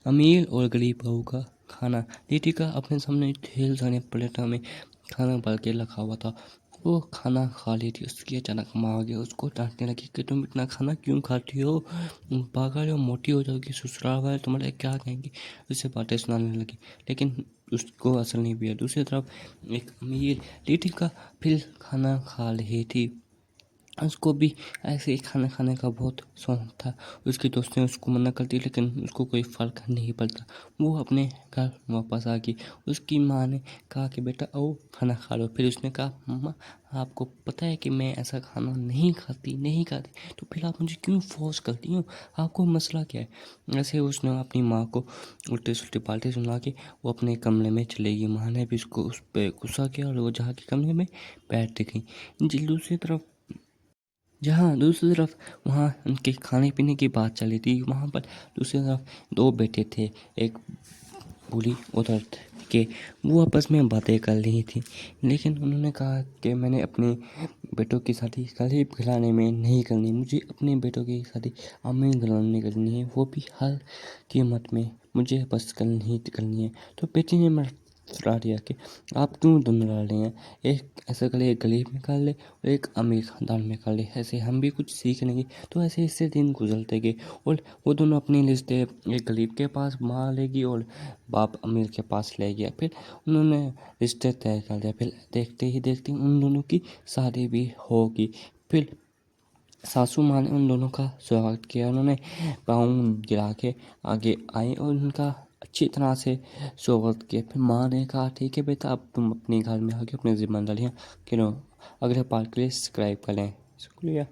अमीर और गरीब बहू का खाना। दीपिका अपने सामने ढेर सारे प्लेटों में खाना भर के रखा हुआ था। वो खाना खा ली थी। उसकी अचानक माँ आ गई, उसको डांटने लगी कि तुम इतना खाना क्यों खाती हो, पागल हो, मोटी हो जाओगी, ससुराल वाले तुम्हारे क्या कहेंगे। उसे बातें सुनाने लगी, लेकिन उसको असर नहीं हुआ। दूसरी तरफ एक अमीर दीपिका फिर खाना खा रही थी। उसको भी ऐसे ही खाना खाने का बहुत शौक था। उसके दोस्त ने उसको मना कर दिया, लेकिन उसको कोई फ़र्क नहीं पड़ता। वो अपने घर वापस आ गई। उसकी माँ ने कहा कि बेटा आओ खाना खा लो। फिर उसने कहा मम्मा आपको पता है कि मैं ऐसा खाना नहीं खाती, तो फिर आप मुझे क्यों फोर्स करती हो, आपको मसला क्या है। ऐसे उसने अपनी माँ को उल्टे सुल्टे पाल्टे सुना के वो अपने कमरे में चले गई। माँ ने भी उसको उस पर गुस्सा किया और वो जहाँ के कमरे में बैठ गई। दूसरी तरफ वहाँ उनके खाने पीने की बात चली थी। वहाँ पर दूसरी तरफ दो बेटे थे, एक बूढ़ी उधर के, वो आपस में बातें कर रही थी। लेकिन उन्होंने कहा कि मैंने अपने बेटों की शादी गरीब घराने में नहीं करनी, मुझे अपने बेटों की शादी अमीर घराने में करनी है, वो भी हर कीमत में मुझे बस करनी है। तो बेटी ने सलाह दिया कि आप क्यों दोनों लड़ रहे हैं, एक ऐसा कर ले, एक गरीब में कर ले और एक अमीर खानदान में कर ले, ऐसे हम भी कुछ सीख लेंगे। तो ऐसे इससे दिन गुजरते गए और वो दोनों अपने रिश्ते एक गरीब के पास माँ लेगी और बाप अमीर के पास ले गया। फिर उन्होंने रिश्ते तय कर लिया। फिर देखते ही देखते उन दोनों की शादी भी होगी। फिर सासू माँ ने उन दोनों का स्वागत किया। उन्होंने पाँव गिरा के आगे आए और उनका अच्छी तरह से स्वागत किया। फिर माँ ने कहा ठीक है बेटा, अब तुम अपने घर में आके अपनी जिम्मेदारियाँ गिनो। अगले पार्ट के लिए सब्सक्राइब करें। शुक्रिया।